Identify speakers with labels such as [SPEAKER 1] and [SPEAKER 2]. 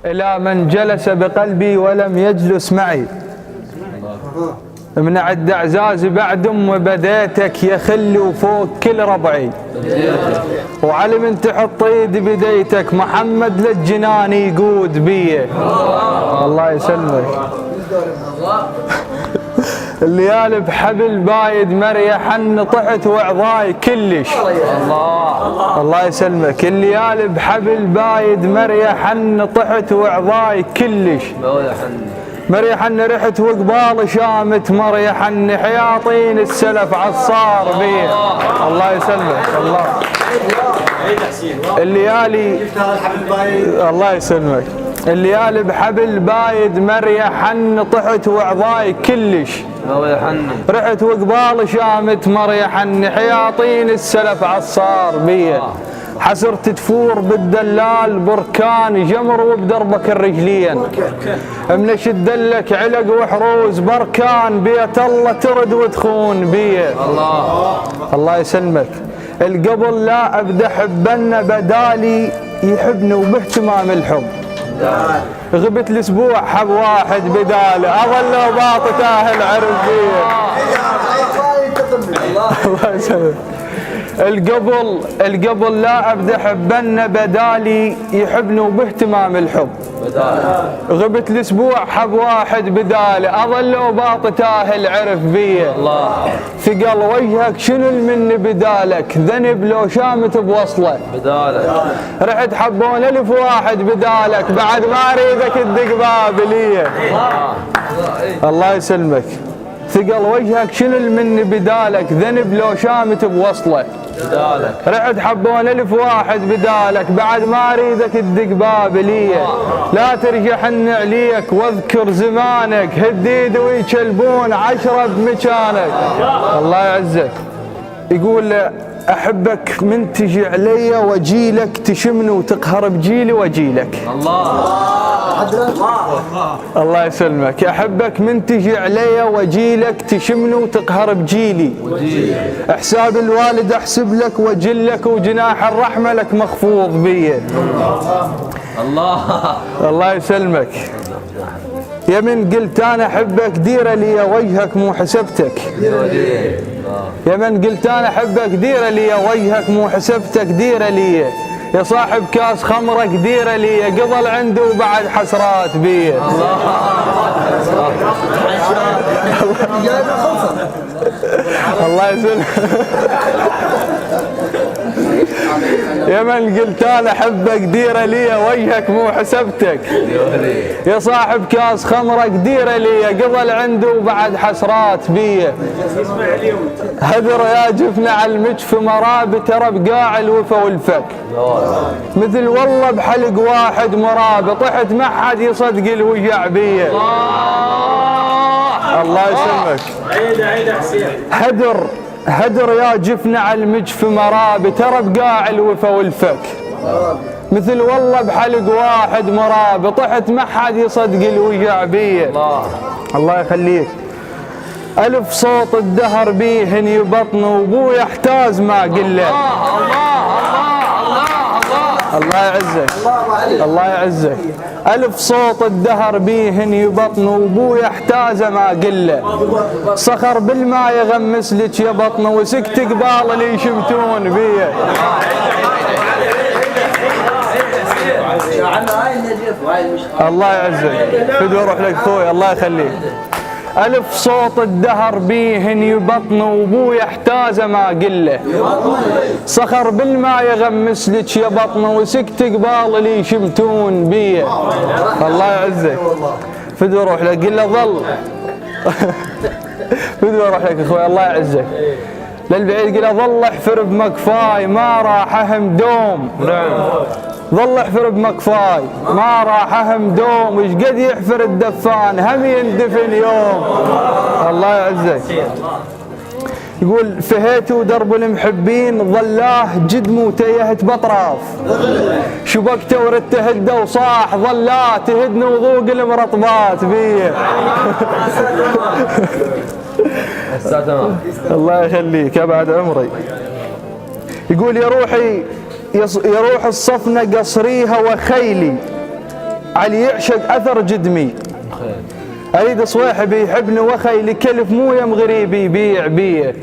[SPEAKER 1] إلى من جلس بقلبي ولم يجلس معي، من عد اعزازي بعد بديتك يا خلي وفوق كل ربعي، وعلي من تحط ايدي بديتك محمد للجنان يقود بيه. الله يسلمك. الليالي بحبل بايد مريحن طحت وعظاي كلش. الله يسلمك. الليالي بحبل بايد مريحن طحت وعظاي كلش، مريحن رحت وقبال شامت مريحن حياطين السلف عصار بيه. الله يسلمك. الله الليالي الله يسلمك. الليالي بحبل بايد مريحن طحت وعظاي كلش، رحت وقبال شامت مريحن حياطين السلف عصار بيه. حسرت تفور بالدلال بركان جمر وبدربك الرجلين، منشد دلك علق وحروز بركان بيت الله ترد وتخون بيه. الله يسلمك. القبل لا ابدا حبنا بدالي يحبني وباهتمام الحب، غبت الاسبوع حب واحد بداله اظل باطت اهل عرف بيه. الله يسلمك. القبل لا ابدا حبنا بدالي يحبني وباهتمام الحب، غبت الاسبوع حب واحد بداله اظل باطت اهل عرف بيه. ثقل وجهك شنو المن بدالك ذنب لو شامت بوصله بدالك، رحت حبون الف واحد بدالك بعد ما اريدك تدق باب ليه. الله يسلمك. ثقل وجهك شنو المن بدالك ذنب لو شامت بوصله بدالك، رحت حبون الف واحد بدالك بعد ما اريدك تدق باب ليه. لا ترجحن عليك واذكر زمانك هديد ويكلبون عشرة بمكانك. الله يعزك. يقول احبك من تجي علي واجيلك تشمني وتقهر بجيلي واجيلك. الله يسلمك. احبك من تجي علي واجيلك تشمني وتقهر بجيلي، حساب الوالد احسب لك واجلك وجناح الرحمه لك مخفوض بيه. الله يسلمك. يا من قلت انا احبك ديره لي وجهك مو حسبتك، يا من قلت انا احبك ديره لي وجهك مو حسبتك ديره لي، يا صاحب كاس خمرك ديره لي قضل عنده وبعد حسرات بيه. الله يسلمك. يا من قلت انا احبك ديره لي وجهك مو حسبتك، يا صاحب كاس خمرك ديره لي قضل عنده وبعد حسرات بيه. هذر يا جفن على المجف مراب ترى بقاع الوفا والفك، مثل والله بحلق واحد مراب طحت ما حد يصدق الوجع بيه. الله يسلمك. هدر يا جفن على المجف مراب ترى بقاع الوفا والفك، مثل والله بحلق واحد مراب طحت ما حد يصدق الوجع بيه. الله يخليك. ألف صوت الدهر بيهن يبطن وابوي يحتاز ما قله. الله يعزك. الله يعزك. ألف صوت الدهر بيهن يبطن وابوي يحتاز ما قله، صخر بالماء يغمس لك يا بطن وسكت قبال اللي يشمتون بيه. الله يعزك. فدوى روح لك اخوي. الله يخليك. ألف صوت الدهر بيهن يبطن وابوي يحتاز ما قله، صخر بالماء يغمس لك يا بطن وسكت قبال اللي يشمتون بيه. الله يعزك. فدوى روح لك. قل له ظل. فدوى روح لك اخوي. الله يعزك. للبعيد قل له ظل احفر بمكفاي ما راح اهم دوم. ظل احفر بمكفاي ما راح اهم دوم، ايش قد يحفر الدفان هم يندفن يوم. الله يعزك. يقول فهيت ودرب المحبين ظلاه جد موتيهت بطراف، شبكته وردت هده وصاح ظلاه تهدني وذوق المرطبات بيه. الله يخليك ابعد عمري. يقول يا روح الصفنة قصريها وخيلي، علي يعشق أثر جدمي. أريد صويحبي يحبني وخي لكلف مو يم غريبي يبيع بيه.